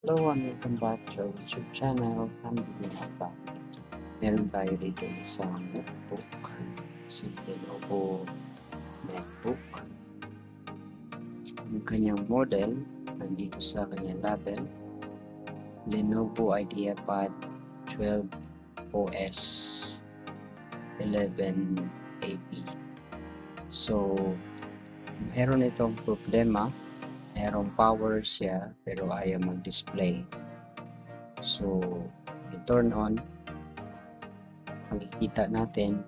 Hello and welcome back to our YouTube channel. I'm Binata. Meron tayo dito isang notebook. Isang Lenovo netbook. Yung kanyang model, nandito sa kanyang label. Lenovo IdeaPad 12 OS 11AP. So, meron itong problema. Merong power siya pero ayaw mag-display. So, i-turn on, makikita natin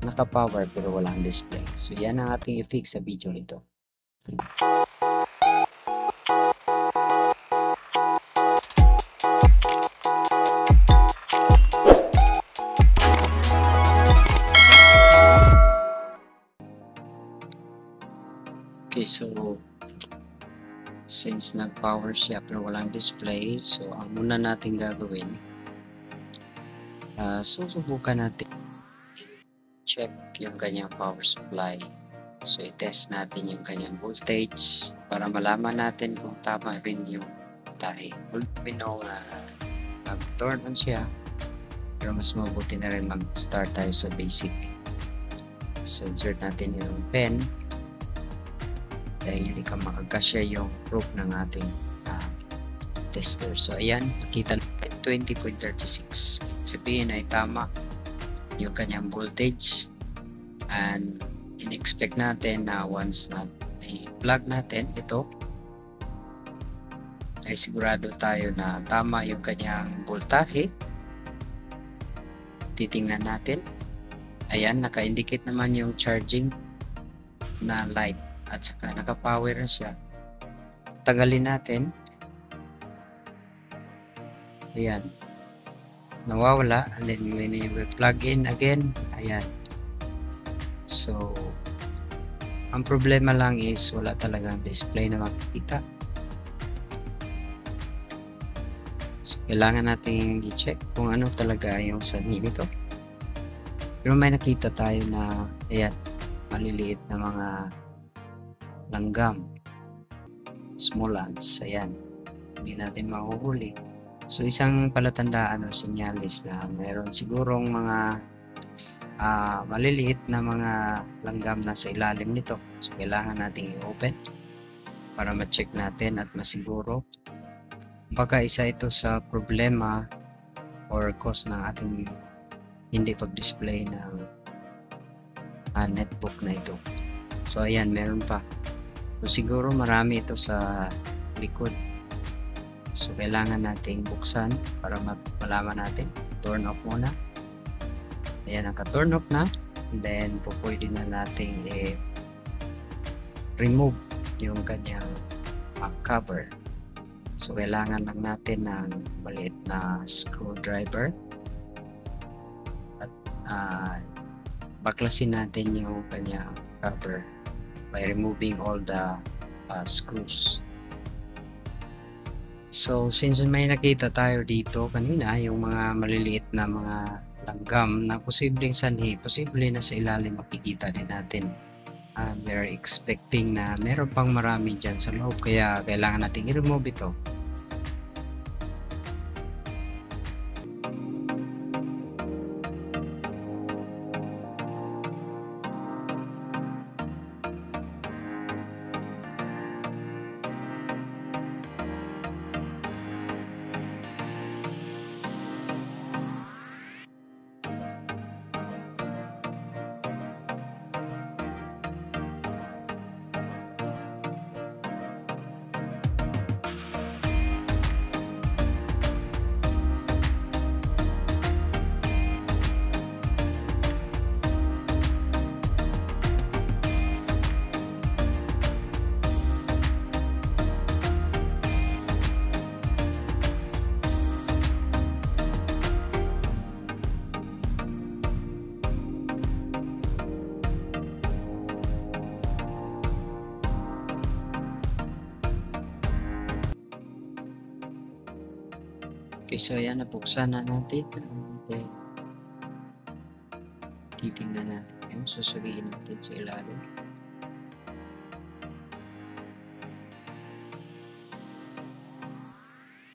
naka-power pero walang display. So, yan ang ating i-fix sa video nito. Okay, so since nag-power siya pero walang display, so ang muna natin gagawin, susubukan natin check yung kanyang power supply. So, i-test natin yung kanyang voltage para malaman natin kung tama rin yung tahi. We know na mag-turn on siya, pero mas mabuti na rin mag-start tayo sa basic. So, insert natin yung pen dahil hindi ka makakasya yung probe ng ating tester. So, ayan, nakita natin 20.36. Sabihin ay tama yung kanyang voltage, and in-expect natin na once na i-plug natin ito ay sigurado tayo na tama yung kanyang voltahe. Titingnan natin, ayan, naka-indicate naman yung charging na light at saka naka-power na siya. Tagalin natin, ayan, nawawala, and then when you plug in again, ayan. So, ang problema lang is wala talagang display na makikita. So, kailangan natin i-check kung ano talaga yung sanhi nito. Pero may nakita tayo na, ayan, maliliit na mga langgam, small ants, ayan, hindi natin mahuhuli. So, isang palatandaan o sinyalis na meron sigurong mga maliliit na mga langgam na sa ilalim nito. So, kailangan natin i-open para ma-check natin at masiguro baka isa ito sa problema or cause ng ating hindi pag-display ng netbook na ito. So, ayan, meron pa. So, siguro marami ito sa likod. So, kailangan nating buksan para malaman natin. Turn off muna. Ayan, naka-turn off na. And then, pwede na nating remove yung kanyang cover. So, kailangan lang natin ng maliit na screwdriver. At baklasin natin yung kanyang cover by removing all the screws. So, since may nakita tayo dito kanina, yung mga maliliit na mga langgam na posibleng sanhi, posible na sa ilalim makikita din natin. And we're expecting na meron pang marami dyan sa loob, kaya kailangan natin i-remove ito. Okay, so ayan, nabuksan na natin. Then, titingnan natin yung susuriin natin sa ilalim.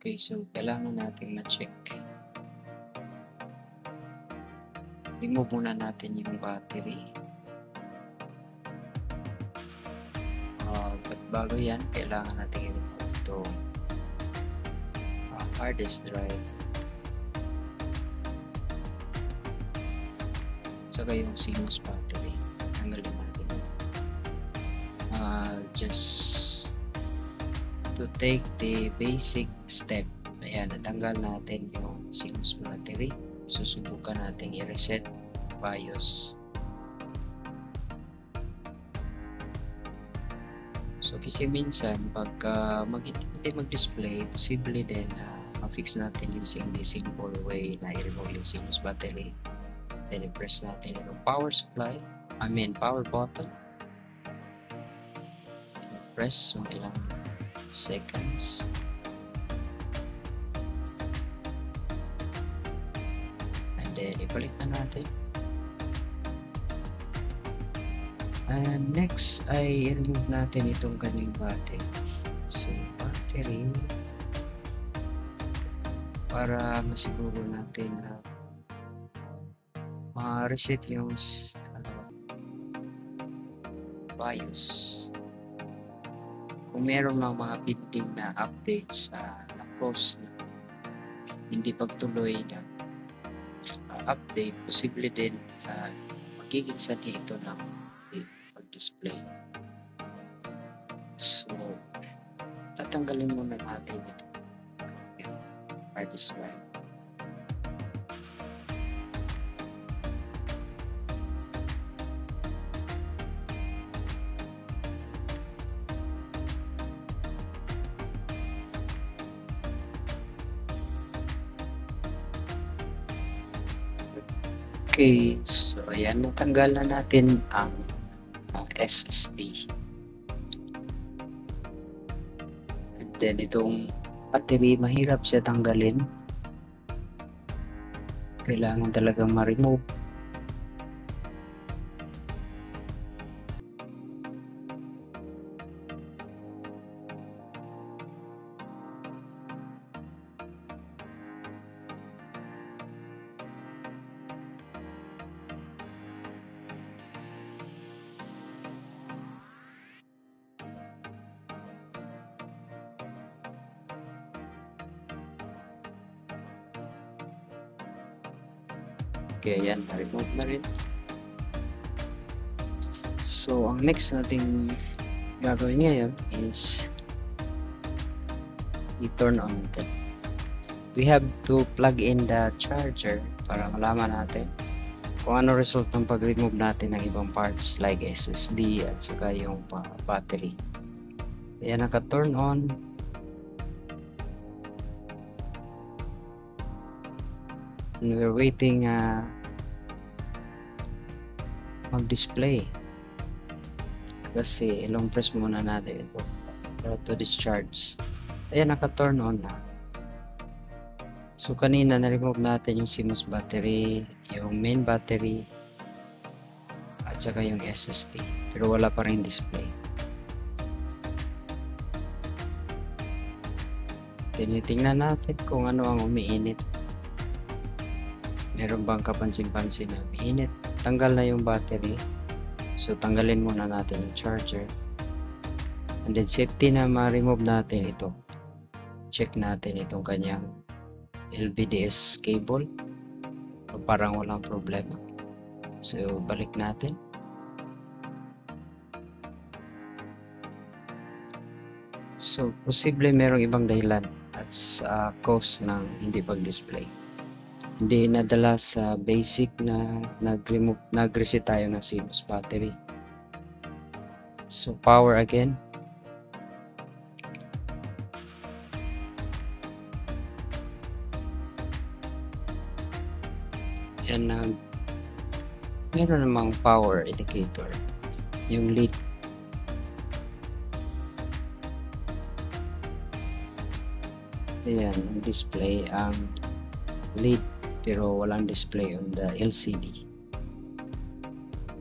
Okay, so kailangan natin ma-check. Remove muna natin yung battery. But bago yan, kailangan natin i-remove ito hard disk drive. Saka yung CMOS battery. Tanggalin natin. Just to take the basic step. Ayan, natanggal natin yung CMOS battery. Susubukan natin i-reset BIOS. So kasi minsan pagka hindi mag-display, posible din na ma-fix natin using the simple way na i-remove yung CMOS battery. Then i-press natin yung power supply, power button. Press so ilang seconds. And then ibalik na natin. And next ay i-remove natin itong kanyang battery. So battery, para masiguro natin na ma-reset yung BIOS. Kung meron ng mga pending na updates na post na hindi pagtuloy na update, posible din magiging sanhi ito ng pag-display. So tatanggalin muna natin ito hard disk drive. Okay, so ayan, natanggal na natin ang SSD. And then itong battery, mahirap siya tanggalin. Kailangan talagang ma-remove. Okay, ayan, na-remove na rin. So, ang next natin gagawin ngayon is i-turn on natin. We have to plug in the charger para malaman natin kung ano result ng pag-remove natin ng ibang parts like SSD at saka yung battery. Ayan, naka-turn on. And we're waiting mag-display kasi long press muna natin ito para to discharge. Ayan, naka-turn on na. So kanina na-remove natin yung CMOS battery, yung main battery at saka yung SSD, pero wala pa rin display. Tinitingnan natin kung ano ang umiinit. Meron bang kapansin-pansin na umiinit? Tanggal na yung battery. So tanggalin muna natin yung charger. And then safety na ma-remove natin ito. Check natin itong kanyang LVDS cable. Parang walang problema. So balik natin. So posible merong ibang dahilan at sa cause ng hindi pag-display. Hindi nadala sa basic na nag-reset tayo ng CMOS battery. So power again. Yan na meron namang power indicator. Yung lead. Ayan, ang display ang lead pero walang display on the LCD.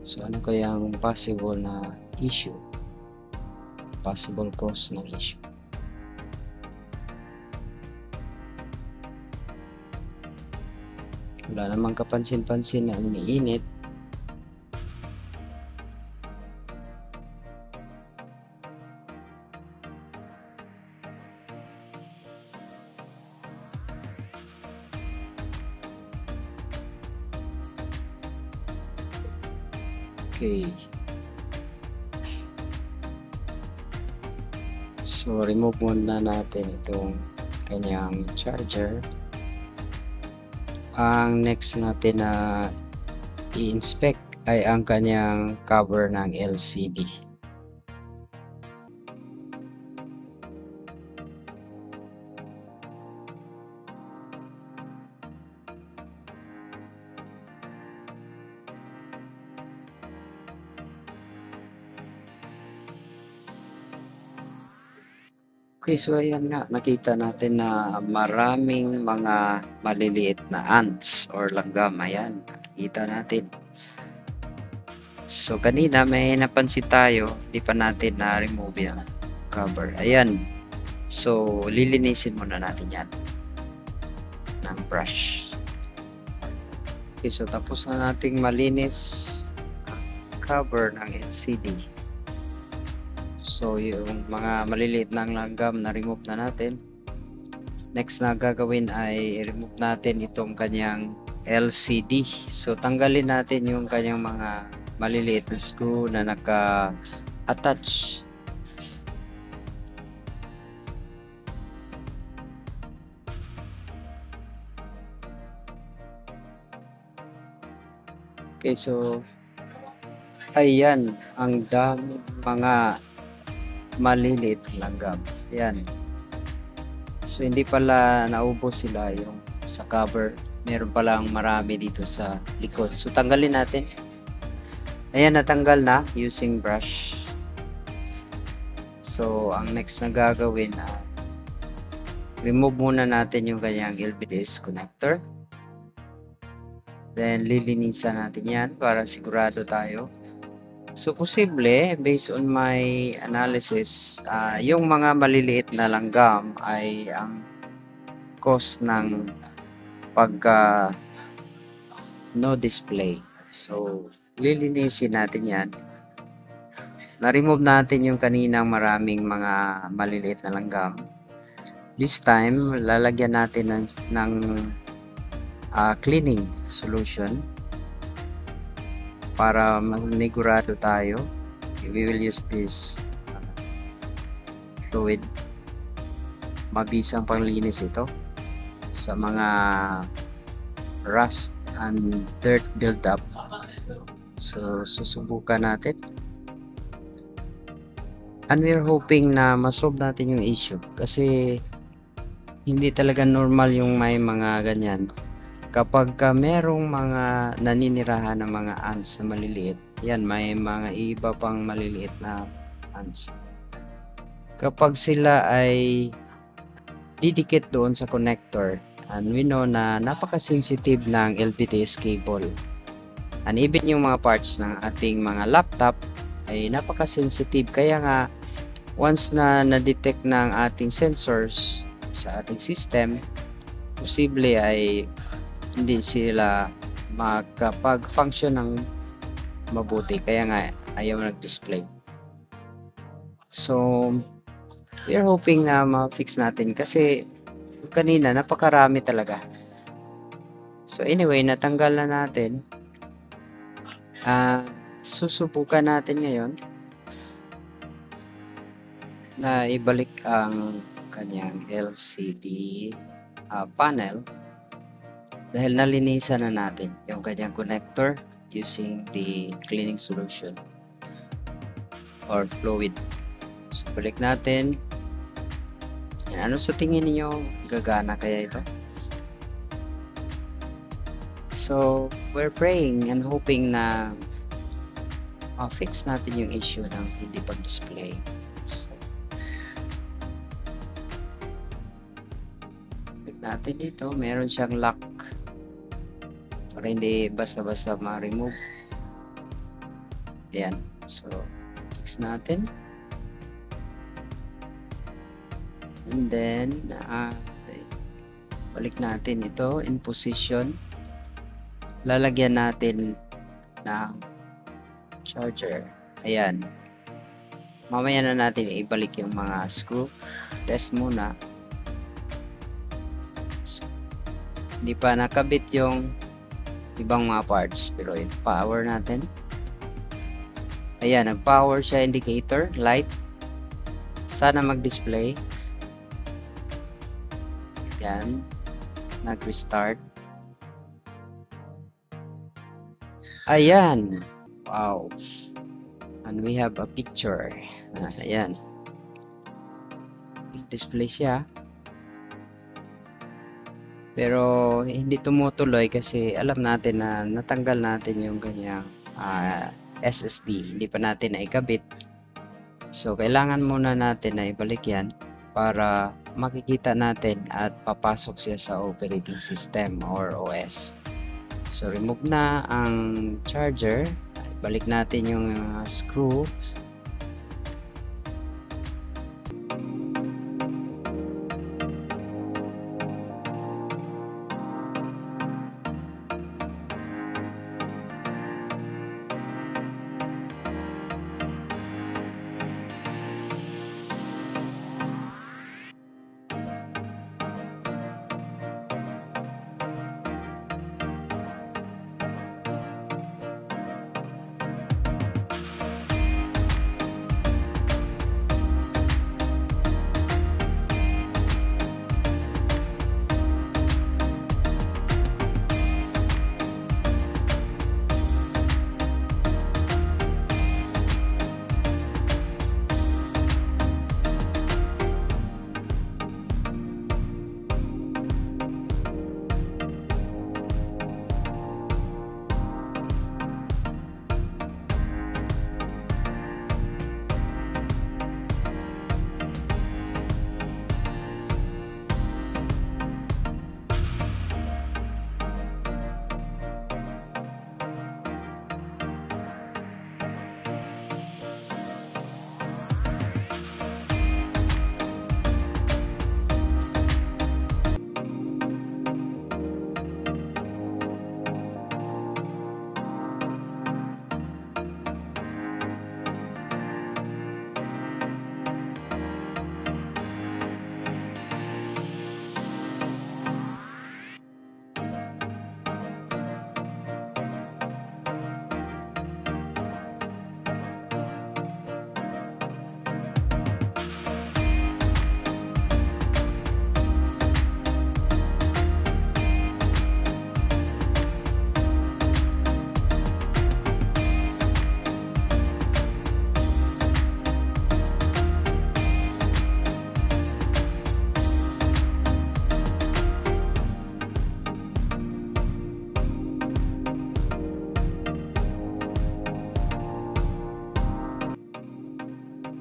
So ano kaya ang possible na issue? Possible cause ng issue. Wala namang kapansin-pansin na umiinit. Okay. So, remove muna natin itong kanyang charger. Ang next natin na i-inspect ay ang kanyang cover ng LCD. Okay, so ayan nga, nakita natin na maraming mga maliliit na ants or langgam. Ayan, nakikita natin. So, kanina may napansin tayo, di pa natin na-remove yung cover. Ayan. So, lilinisin muna natin yan ng brush. Okay, so tapos na nating malinis ang cover ng LCD. So, yung mga maliliit na langgam na remove na natin. Next na gagawin ay remove natin itong kanyang LCD. So, tanggalin natin yung kanyang mga maliliit na screw na naka-attach. Okay, so ayan, ang dami mga maliliit na langgam. Ayan. So, hindi pala naubos sila yung sa cover. Meron palang marami dito sa likod. So, tanggalin natin. Ayan, natanggal na using brush. So, ang next na gagawin na remove muna natin yung kanyang LVDS connector. Then, lilinisan natin yan para sigurado tayo. So, posible, based on my analysis, yung mga maliliit na langgam ay ang cause ng pagka no display. So, lilinisin natin yan. Na-remove natin yung kaninang maraming mga maliliit na langgam. This time, lalagyan natin ng cleaning solution para manigurado tayo. We will use this fluid. Mabisang panglinis ito sa mga rust and dirt buildup. So, susubukan natin. And we're hoping na masolve natin yung issue kasi hindi talaga normal yung may mga ganyan. Kapag merong mga naninirahan ng mga ants na maliliit, yan, may mga iba pang maliliit na ants. Kapag sila ay didikit doon sa connector, and we know na napaka-sensitive ng LVDS cable. And even yung mga parts ng ating mga laptop ay napaka-sensitive. Kaya nga, once na na-detect ng ating sensors sa ating system, posible ay hindi sila makapag-function ng mabuti. Kaya nga, ayaw nag-display. So, we're hoping na ma-fix natin kasi kanina napakarami talaga. So, anyway, natanggal na natin. Susubukan natin ngayon na ibalik ang kanyang LCD panel dahil nalinisan na natin yung kanyang connector using the cleaning solution or fluid. So, balik natin. Ano sa tingin niyo, gagana kaya ito? So, we're praying and hoping na fix natin yung issue ng hindi pag-display. So, natin dito, meron siyang lock para hindi basta-basta ma-remove. Ayan. So, fix natin. And then, balik natin ito in position. lalagyan natin ng charger. Ayan. Mamaya na natin ibalik yung mga screw. Test muna. Hindi pa nakabit yung ibang mga parts, pero power natin. Ayan, nag-power siya, indicator, light. Sana mag-display. Ayan, nag-restart. Ayan, wow. And we have a picture. Ayan, display siya. Pero hindi tumutuloy kasi alam natin na natanggal natin yung kanyang SSD. Hindi pa natin naikabit. So, kailangan muna natin na ibalik yan para makikita natin at papasok siya sa operating system or OS. So, remove na ang charger. Balik natin yung screw.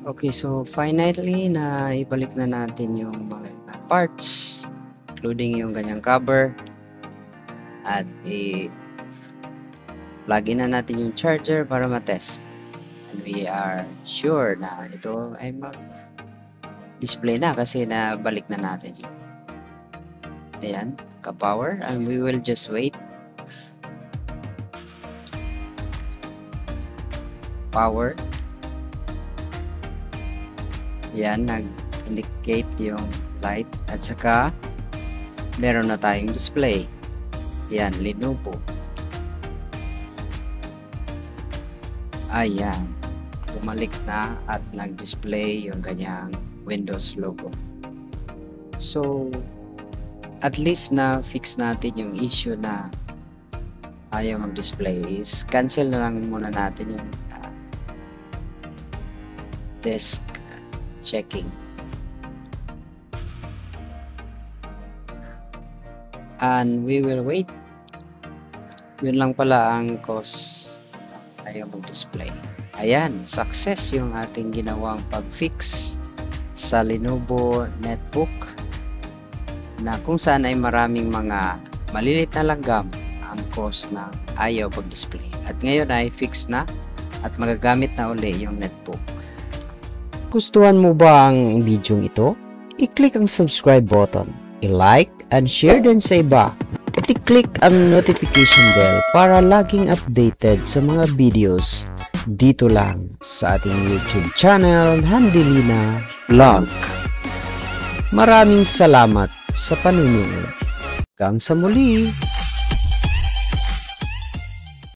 Okay, so finally na ibalik na natin yung mga parts, including yung ganyang cover, at plug-in na natin yung charger para matest. And we are sure na ito ay mag-display na kasi nabalik na natin. Ayan, ka-power, and we will just wait. Power. Yan, nag-indicate yung light at saka meron na tayong display. Yan, Lenovo. Ayan, bumalik na at nag-display yung kanyang Windows logo. So, at least na fix natin yung issue na ayaw mag-display. Is cancel na lang muna natin yung disk checking. And we will wait. Yun lang pala ang cause ayaw mag-display. Ayan, success yung ating ginawang pag-fix sa Lenovo netbook na kung saan ay maraming mga malilit na langgam ang cause na ayaw mag-display. At ngayon ay fix na at magagamit na uli yung netbook. Gustuhan mo ba ang video ito? I-click ang subscribe button, i-like and share din sa iba at i-click ang notification bell para laging updated sa mga videos dito lang sa ating YouTube channel, Handelina Vlog. Maraming salamat sa panunood. Hanggang sa muli!